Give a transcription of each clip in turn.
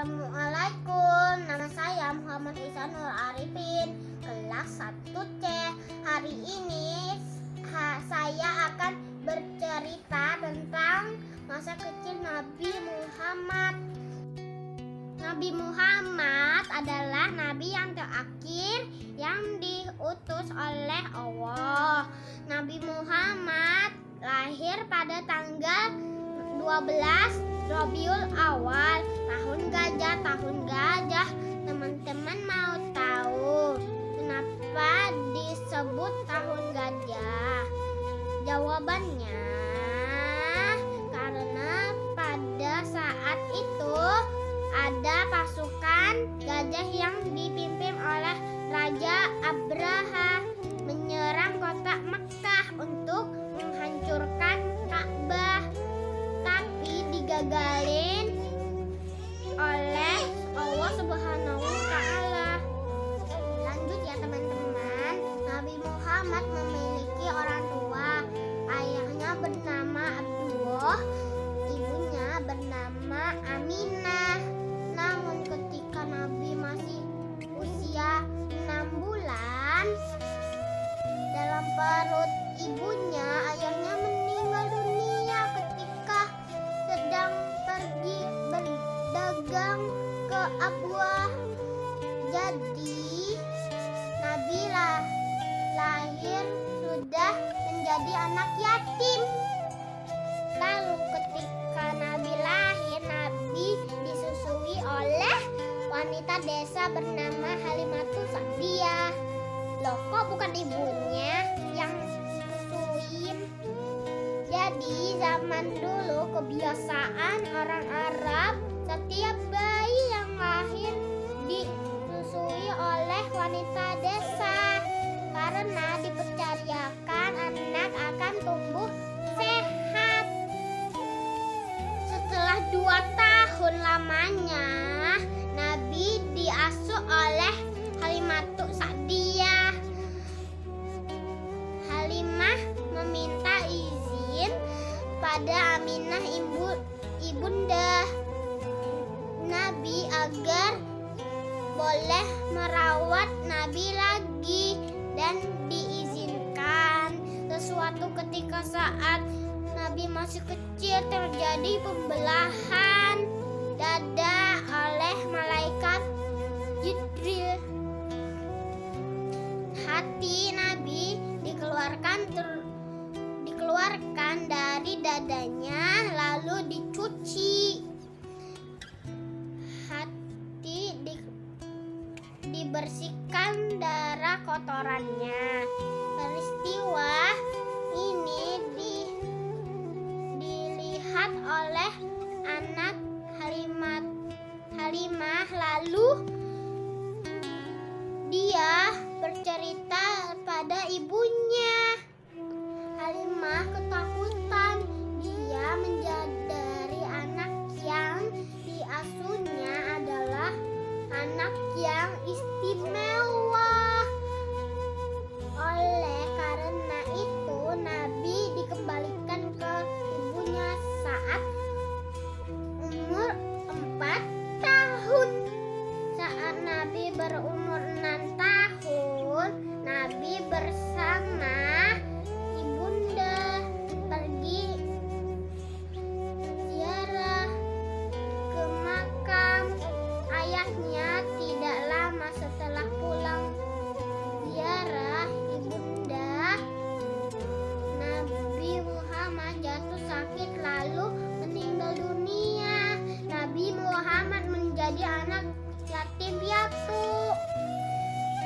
Assalamualaikum, nama saya Muhammad Ihsanul Arifin, kelas 1C. Hari ini saya akan bercerita tentang masa kecil Nabi Muhammad. Nabi Muhammad adalah nabi yang terakhir yang diutus oleh Allah. Nabi Muhammad lahir pada tanggal 12 Rabiul Awal, tahun gajah. Teman-teman mau tahu kenapa disebut tahun gajah? Jawabannya karena pada saat itu ada pasukan gajah yang dipimpin oleh Raja Abraha menyerang kota Mekkah untuk menghancurkan Ka'bah, tapi digagalin oleh Allah Subhanahu wa Ta'ala. Lanjut ya teman-teman. Nabi Muhammad memiliki orang tua. Ayahnya bernama Abdullah, ibunya bernama Aminah. Namun ketika Nabi masih usia 6 bulan, dalam perut ibunya, ayahnya meninggal dunia ketika sedang pergi berdagang ke Abwah. Jadi Nabi lahir sudah menjadi anak yatim. Lalu ketika Nabi lahir, Nabi disusui oleh wanita desa bernama Halimatus Sa'diyah. Loh, kok bukan ibunya yang susuin? Jadi zaman dulu kebiasaan orang Arab, setiap bayi yang lahir disusui oleh wanita desa karena dipercayakan anak akan tumbuh sehat. Setelah 2 tahun lamanya, Nabi diasuh oleh Halimatus Sa'diyah. Halimah meminta izin pada Aminah ibunda Nabi agar boleh merawat Nabi lagi dan diizinkan. Suatu ketika saat Nabi masih kecil terjadi pembelahan dada oleh malaikat Jibril. Hati Nabi dikeluarkan dari dadanya lalu dicuci. Hati dibersihkan darah kotorannya. Peristiwa ini dilihat oleh anak Halimah, lalu dia bercerita pada ibunya. Halimah ketakutan. Dia menyadari anak yang diasuhnya adalah anak yang istimewa. Oleh karena itu, Nabi dikembalikan ke ibunya saat umur 4 tahun. Saat Nabi berumur 6 tahun, Nabi bersama ibunda pergi ziarah ke makam ayahnya. Tidak lama setelah pulang ziarah ibunda, Nabi Muhammad jatuh sakit lalu meninggal dunia. Nabi Muhammad menjadi anak yatim piatu.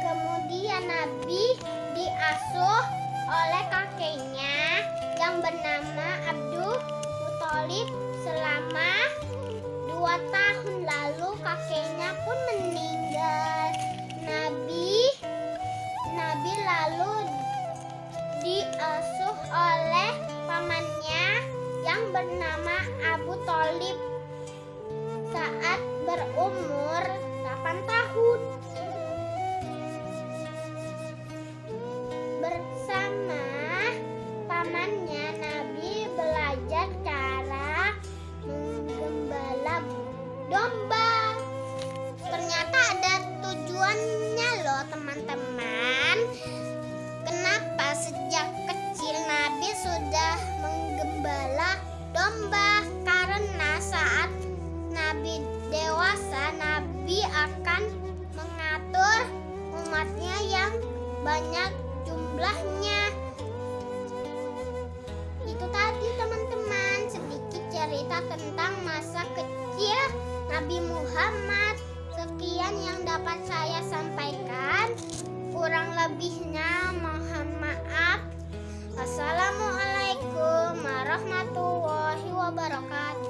Kemudian Nabi diasuh oleh kakeknya yang bernama Abdul Muthalib selama 2 tahun, lalu kakeknya pun meninggal. Nabi lalu diasuh oleh pamannya yang bernama Abu Thalib saat berumur 8 tahun. Bersama pamannya, Nabi belajar cara menggembala domba. banyak jumlahnya. Itu tadi teman-teman, sedikit cerita tentang masa kecil Nabi Muhammad. Sekian yang dapat saya sampaikan. Kurang lebihnya mohon maaf. Wassalamualaikum warahmatullahi wabarakatuh.